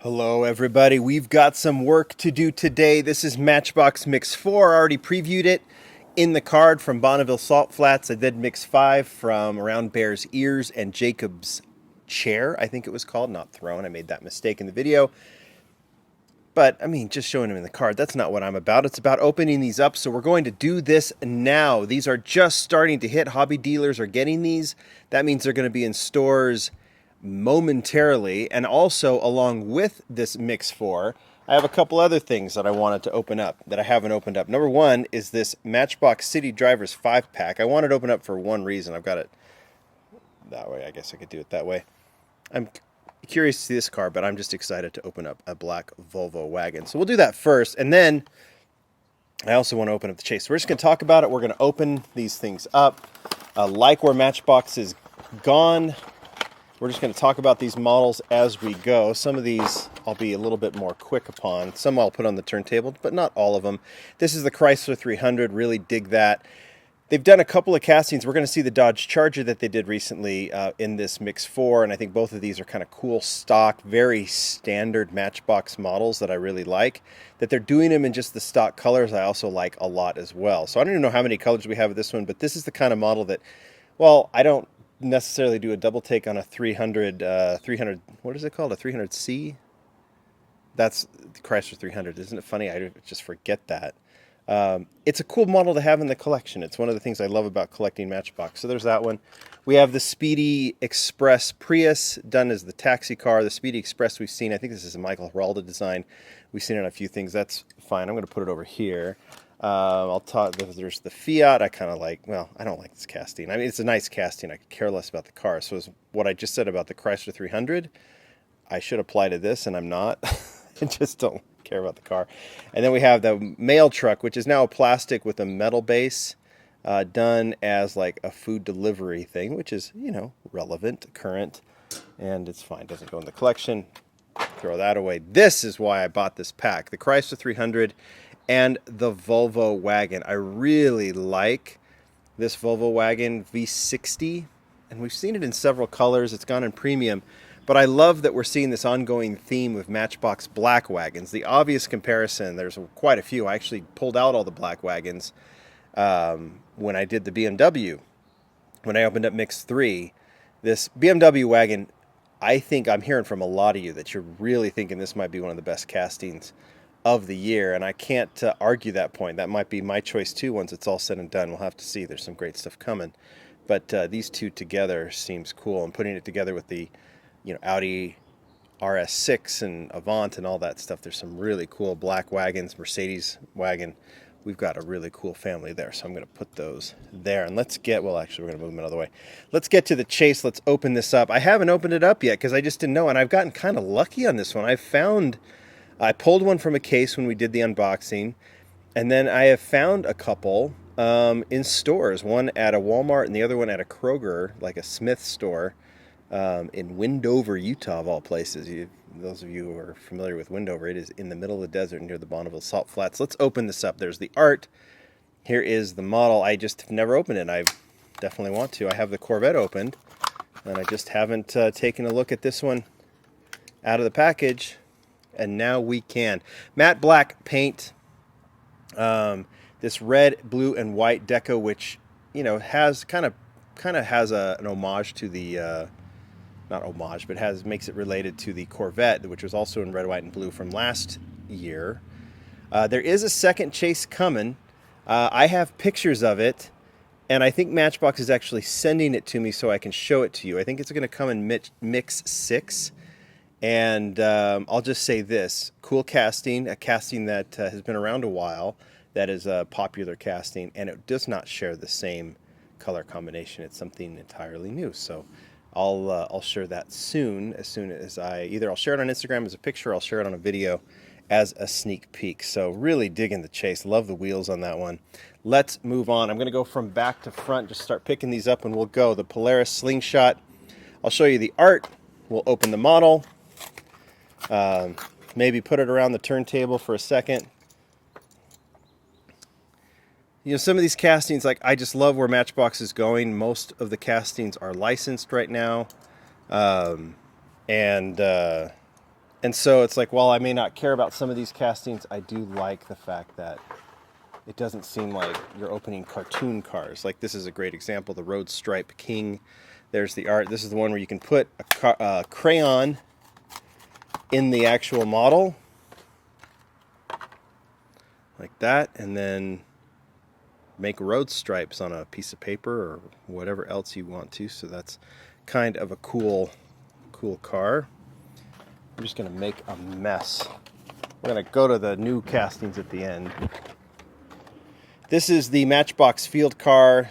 Hello everybody, we've got some work to do today. This is Matchbox Mix 4, I already previewed it in the card from Bonneville Salt Flats. I did Mix 5 from Around Bear's Ears and Jacob's Chair, I think it was called, not Throne. I made that mistake in the video. But, I mean, just showing them in the card, that's not what I'm about. It's about opening these up, so we're going to do this now. These are just starting to hit. Hobby dealers are getting these. That means they're going to be in stores momentarily. And also, along with this Mix 4, I have a couple other things that I wanted to open up that I haven't opened up. Number one is this Matchbox City Drivers 5-pack. I wanted to open up for one reason. I've got it that way. I guess I could do it that way. I'm curious to see this car, but I'm just excited to open up a black Volvo Wagon. So we'll do that first, and then I also want to open up the Chase. So we're just going to talk about it. We're going to open these things up. Like where Matchbox is gone, we're just going to talk about these models as we go. Some of these I'll be a little bit more quick upon. Some I'll put on the turntable, but not all of them. This is the Chrysler 300. Really dig that. They've done a couple of castings. We're going to see the Dodge Charger that they did recently in this Mix 4, and I think both of these are kind of cool stock, very standard Matchbox models that I really like. That they're doing them in just the stock colors I also like a lot as well. So I don't even know how many colors we have with this one, but this is the kind of model that, well, I don't necessarily do a double take on a 300, what is it called, a 300C? That's the Chrysler 300. Isn't it funny? I just forget that. It's a cool model to have in the collection. It's one of the things I love about collecting Matchbox. So there's that one. We have the Speedy Express Prius, done as the taxi car. The Speedy Express we've seen, I think this is a Michael Heralda design. We've seen it on a few things. That's fine. I'm going to put it over here. I'll talk. There's the Fiat. I kind of like, well, I don't like this casting. I mean, it's a nice casting. I could care less about the car. So is what I just said about the Chrysler 300, I should apply to this, and I'm not. I just don't care about the car. And then we have the mail truck, which is now a plastic with a metal base, done as like a food delivery thing, which is, you know, relevant, current, and it's fine. Doesn't go in the collection. Throw that away. This is why I bought this pack. The Chrysler 300 and the Volvo Wagon. I really like this Volvo Wagon V60, and we've seen it in several colors. It's gone in premium. But I love that we're seeing this ongoing theme with Matchbox black wagons. The obvious comparison, there's quite a few. I actually pulled out all the black wagons when I did the BMW. When I opened up Mix 3, this BMW wagon, I think I'm hearing from a lot of you that you're really thinking this might be one of the best castings of the year. And I can't argue that point. That might be my choice too once it's all said and done. We'll have to see. There's some great stuff coming. But these two together seems cool. And putting it together with the Audi RS6 and Avant and all that stuff. There's some really cool black wagons, Mercedes wagon. We've got a really cool family there, so I'm going to put those there. And let's get, well, actually, we're going to move them another way. Let's get to the Chase. Let's open this up. I haven't opened it up yet because I just didn't know, and I've gotten kind of lucky on this one. I pulled one from a case when we did the unboxing, and then I have found a couple in stores, one at a Walmart and the other one at a Kroger, like a Smith store. In Wendover, Utah, of all places. Those of you who are familiar with Wendover, it is in the middle of the desert near the Bonneville Salt Flats. Let's open this up. There's the art. Here is the model. I just have never opened it. I definitely want to. I have the Corvette opened, and I just haven't taken a look at this one out of the package, and now we can. Matte black paint. This red, blue, and white deco, which has kind of has an homage to the. Not homage, but makes it related to the Corvette, which was also in red, white, and blue from last year. There is a second Chase coming. I have pictures of it, and I think Matchbox is actually sending it to me so I can show it to you. I think it's going to come in Mix 6, and I'll just say this. Cool casting, a casting that has been around a while, that is a popular casting, and it does not share the same color combination. It's something entirely new, so I'll share that soon as I'll share it on Instagram as a picture, or I'll share it on a video as a sneak peek. So really digging the Chase. Love the wheels on that one. Let's move on. I'm going to go from back to front, just start picking these up, and we'll go. The Polaris Slingshot. I'll show you the art. We'll open the model. Maybe put it around the turntable for a second. Some of these castings, like, I just love where Matchbox is going. Most of the castings are licensed right now. And And so it's like, while I may not care about some of these castings, I do like the fact that it doesn't seem like you're opening cartoon cars. Like this is a great example, the Road Stripe King. There's the art. This is the one where you can put a crayon in the actual model, like that, and then make road stripes on a piece of paper or whatever else you want to. So that's kind of a cool car. I'm just going to make a mess. We're going to go to the new castings at the end. This is the Matchbox Field Car.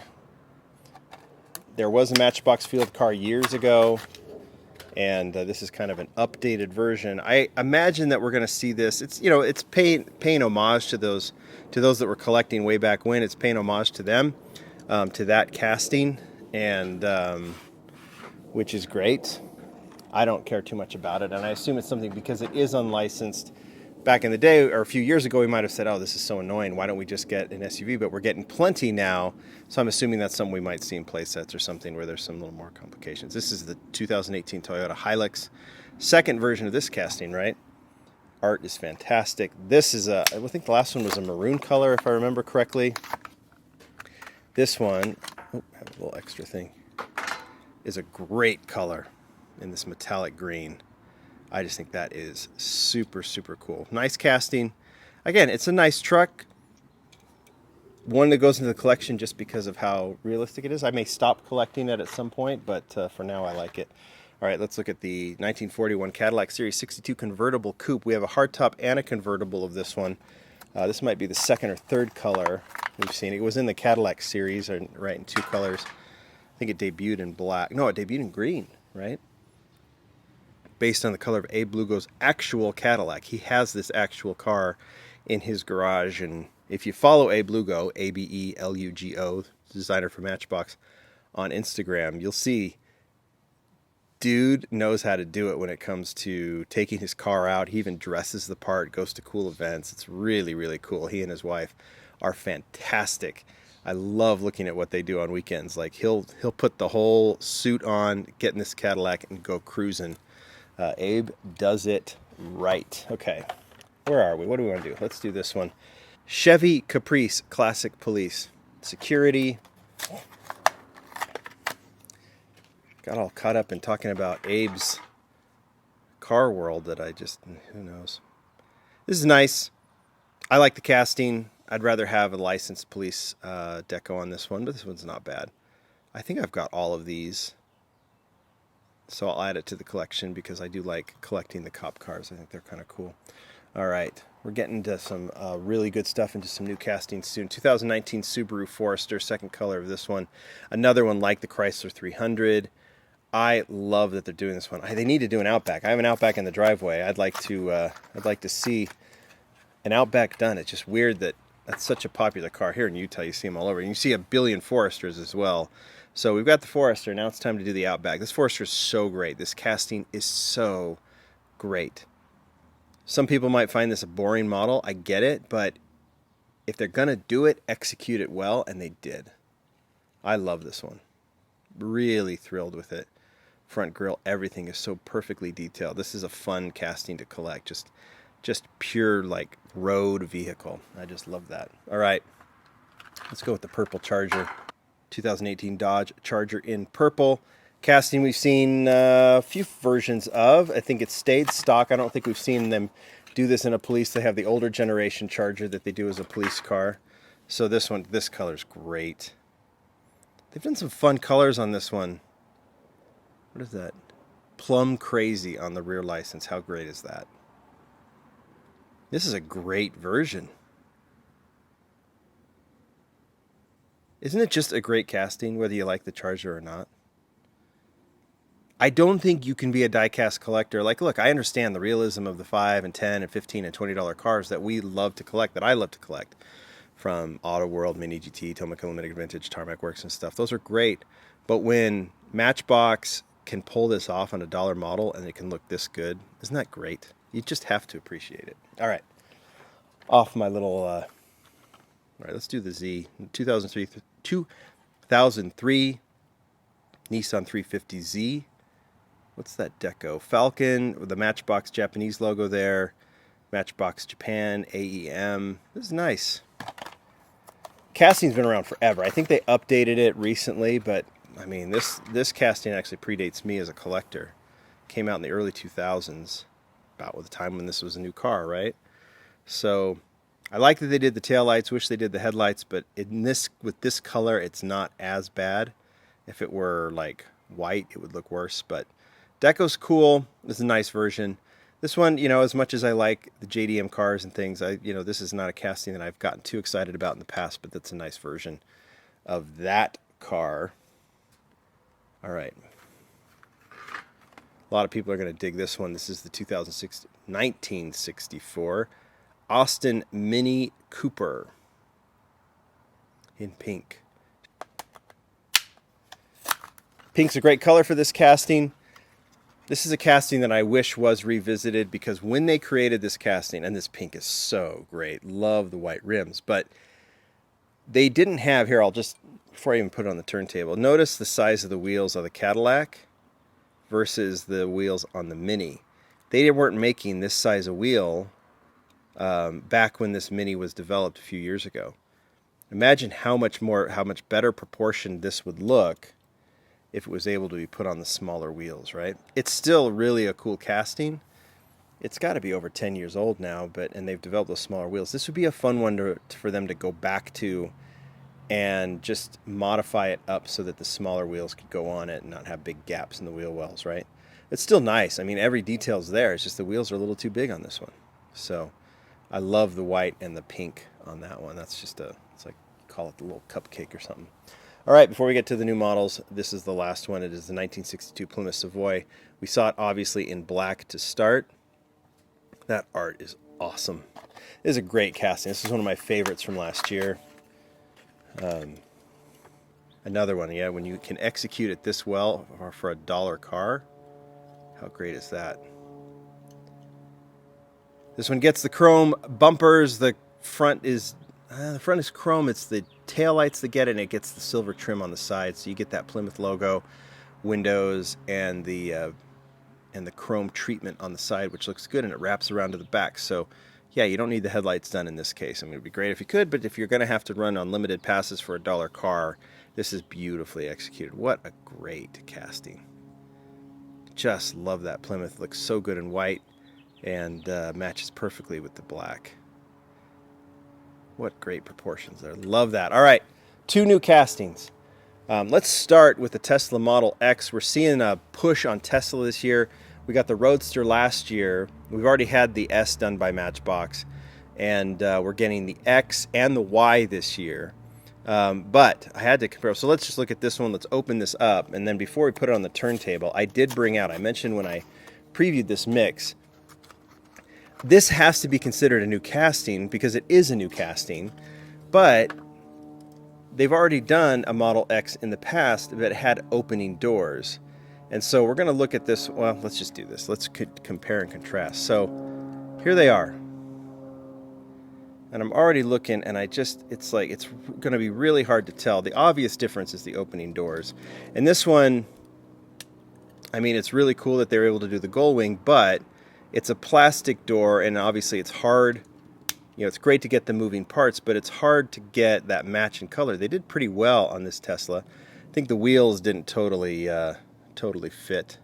There was a Matchbox Field Car years ago, and this is kind of an updated version. I imagine that we're going to see this. It's, you know, it's paying homage to those that were collecting way back when. It's paying homage to them, to that casting, and which is great. I don't care too much about it, and I assume it's something because it is unlicensed. Back in the day, or a few years ago, we might have said, oh, this is so annoying, why don't we just get an SUV? But we're getting plenty now, so I'm assuming that's something we might see in play sets or something where there's some little more complications. This is the 2018 Toyota Hilux, second version of this casting, right? Art is fantastic. This is I think the last one was a maroon color, if I remember correctly. This one, oh, I have a little extra thing, is a great color in this metallic green. I just think that is super, super cool. Nice casting. Again, it's a nice truck. One that goes into the collection just because of how realistic it is. I may stop collecting it at some point, but for now I like it. All right, let's look at the 1941 Cadillac Series 62 Convertible Coupe. We have a hardtop and a convertible of this one. This might be the second or third color we've seen. It was in the Cadillac series, right, in two colors. I think it debuted in black. No, it debuted in green, right? Based on the color of Abe Lugo's actual Cadillac. He has this actual car in his garage, and if you follow Abe Lugo, Abelugo, designer for Matchbox, on Instagram, you'll see dude knows how to do it when it comes to taking his car out. He even dresses the part, goes to cool events. It's really, really cool. He and his wife are fantastic. I love looking at what they do on weekends. Like he'll put the whole suit on, get in this Cadillac, and go cruising. Abe does it right. Okay, where are we? What do we want to do? Let's do this one. Chevy Caprice Classic Police. Security. Got all caught up in talking about Abe's car world that I just, who knows. This is nice. I like the casting. I'd rather have a licensed police deco on this one, but this one's not bad. I think I've got all of these. So I'll add it to the collection because I do like collecting the cop cars. I think they're kind of cool. All right, we're getting to some really good stuff, into some new castings soon. 2019 Subaru Forester, second color of this one. Another one like the Chrysler 300. I love that they're doing this one. They need to do an Outback. I have an Outback in the driveway. I'd like to see an Outback done. It's just weird that that's such a popular car here in Utah. You see them all over. And you see a billion Foresters as well. So we've got the Forester. Now it's time to do the Outback. This Forester is so great. This casting is so great. Some people might find this a boring model. I get it. But if they're going to do it, execute it well. And they did. I love this one. Really thrilled with it. Front grille, everything is so perfectly detailed. This is a fun casting to collect. Just pure like road vehicle. I just love that. All right. Let's go with the purple Charger. 2018 Dodge Charger in purple. Casting we've seen a few versions of. I think it's stayed stock. I don't think we've seen them do this in a police. They have the older generation Charger that they do as a police car. So this color's great. They've done some fun colors on this one. What is that? Plum Crazy on the rear license. How great is that? This is a great version. Isn't it just a great casting, whether you like the Charger or not? I don't think you can be a die-cast collector. Like, look, I understand the realism of the $5 and $10 and $15 and $20 cars that we love to collect, that I love to collect, from Auto World, Mini GT, Tomac Limited Vintage, Tarmac Works and stuff. Those are great. But when Matchbox can pull this off on a dollar model and it can look this good, isn't that great? You just have to appreciate it. All right. Off my little... all right, let's do the Z. 2003 Nissan 350Z. what's that deco? Falcon with the Matchbox Japanese logo there. Matchbox Japan, AEM. This is nice. Casting's been around forever. I think they updated it recently, but I mean, this casting actually predates me as a collector. Came out in the early 2000s, about the time when this was a new car, right? So I like that they did the taillights, wish they did the headlights, but with this color, it's not as bad. If it were like white, it would look worse, but deco's cool. This is a nice version. This one, as much as I like the JDM cars and things, this is not a casting that I've gotten too excited about in the past, but that's a nice version of that car. All right. A lot of people are going to dig this one. This is the 1964 Austin Minnie Cooper in pink. Pink's a great color for this casting. This is a casting that I wish was revisited, because when they created this casting, and this pink is so great, love the white rims, but they didn't have, here, before I even put it on the turntable, notice the size of the wheels of the Cadillac versus the wheels on the Minnie. They weren't making this size of wheel back when this Minnie was developed a few years ago. Imagine how much better proportioned this would look if it was able to be put on the smaller wheels, right? It's still really a cool casting. It's got to be over 10 years old now, and they've developed those smaller wheels. This would be a fun one for them to go back to and just modify it up so that the smaller wheels could go on it and not have big gaps in the wheel wells, right? It's still nice. I mean, every detail's there. It's just the wheels are a little too big on this one. So I love the white and the pink on that one. That's just it's like, call it the little cupcake or something. All right, before we get to the new models, this is the last one. It is the 1962 Plymouth Savoy. We saw it obviously in black to start. That art is awesome. It is a great casting. This is one of my favorites from last year. Another one, yeah, when you can execute it this well for $1 car, how great is that? This one gets the chrome bumpers. The front is chrome. It's the taillights that get it, and it gets the silver trim on the side, so you get that Plymouth logo, windows, and the chrome treatment on the side, which looks good, and it wraps around to the back. So yeah, you don't need the headlights done in this case. I mean, it would be great if you could, but if you're going to have to run unlimited passes for $1 car, this is beautifully executed. What a great casting. Just love that Plymouth. Looks so good in white and matches perfectly with the black. What great proportions there. Love that. All right, 2 new castings. Let's start with the Tesla Model X. We're seeing a push on Tesla this year. We got the Roadster last year. We've already had the S done by Matchbox. And we're getting the X and the Y this year. But I had to compare. So let's just look at this one. Let's open this up. And then before we put it on the turntable, I did bring out, I mentioned when I previewed this mix, this has to be considered a new casting because it is a new casting. But they've already done a Model X in the past that had opening doors. And so we're going to look at this. Well, let's just do this. Let's compare and contrast. So here they are. And I'm already looking, and it's like, it's going to be really hard to tell. The obvious difference is the opening doors. And this one, I mean, it's really cool that they're able to do the gull wing, but it's a plastic door, and obviously it's hard. It's great to get the moving parts, but it's hard to get that match in color. They did pretty well on this Tesla. I think the wheels didn't totally fit.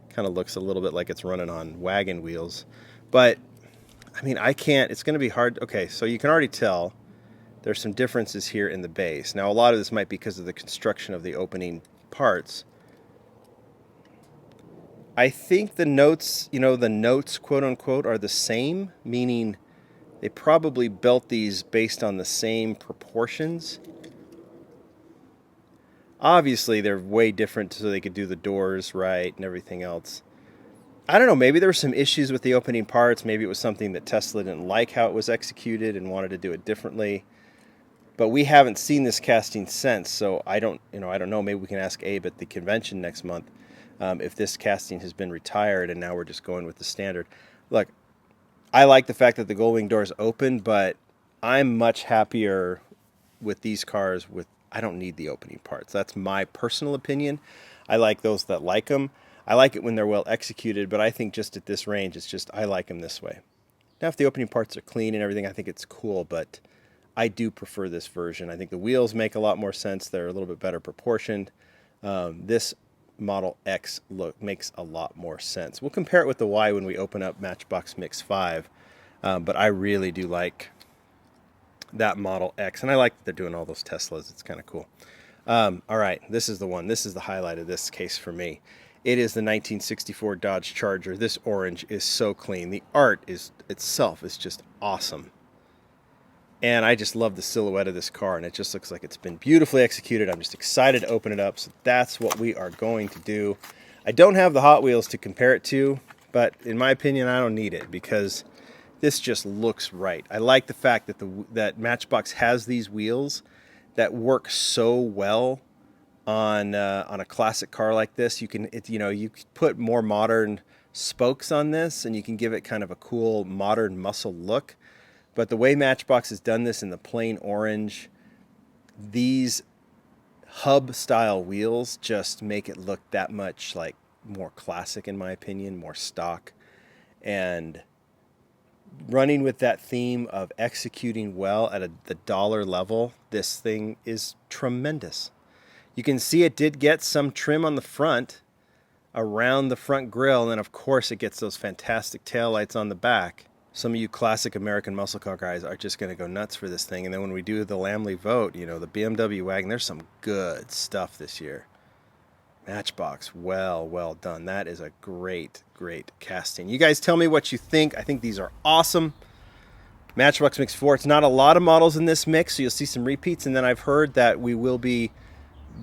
Kind of looks a little bit like it's running on wagon wheels. But, I mean, it's going to be hard. Okay, so you can already tell there's some differences here in the base. Now, a lot of this might be because of the construction of the opening parts. I think the notes, quote unquote, are the same, meaning they probably built these based on the same proportions. Obviously, they're way different so they could do the doors right and everything else. I don't know, maybe there were some issues with the opening parts. Maybe it was something that Tesla didn't like how it was executed and wanted to do it differently. But we haven't seen this casting since, so I don't know. Maybe we can ask Abe at the convention next month if this casting has been retired and now we're just going with the standard. Look, I like the fact that the gull wing door is open, but I'm much happier with these cars I don't need the opening parts. That's my personal opinion. I like those that like them. I like it when they're well executed, but I think just at this range, it's just, I like them this way. Now, if the opening parts are clean and everything, I think it's cool, but I do prefer this version. I think the wheels make a lot more sense. They're a little bit better proportioned. This Model X look makes a lot more sense. We'll compare it with the Y when we open up Matchbox Mix 5, but I really do like that Model X, and I like that they're doing all those Teslas. It's kind of cool. All right, this is the one. This is the highlight of this case for me. It is the 1964 Dodge Charger. This orange is so clean. The art itself is just awesome. And I just love the silhouette of this car, and it just looks like it's been beautifully executed. I'm just excited to open it up, so that's what we are going to do. I don't have the Hot Wheels to compare it to, but in my opinion, I don't need it because this just looks right. I like the fact that that Matchbox has these wheels that work so well on a classic car like this. You can you put more modern spokes on this, and you can give it kind of a cool modern muscle look. But the way Matchbox has done this in the plain orange, these hub-style wheels just make it look that much like more classic, in my opinion, more stock. And running with that theme of executing well at the dollar level, this thing is tremendous. You can see it did get some trim on the front, around the front grille, and then of course it gets those fantastic taillights on the back. Some of you classic American muscle car guys are just going to go nuts for this thing. And then when we do the Lamley vote, the BMW wagon, there's some good stuff this year. Matchbox, well done. That is a great casting. You guys tell me what you think. I think these are awesome. Matchbox Mix 4. It's not a lot of models in this mix, so you'll see some repeats. And then I've heard that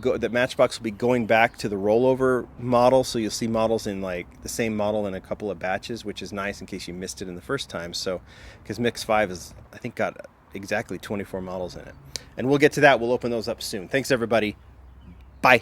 that Matchbox will be going back to the rollover model, so you'll see models in like the same model in a couple of batches, which is nice in case you missed it in the first time. So, because Mix 5 is, I think, got exactly 24 models in it. And we'll get to that. We'll open those up soon. Thanks, everybody. Bye.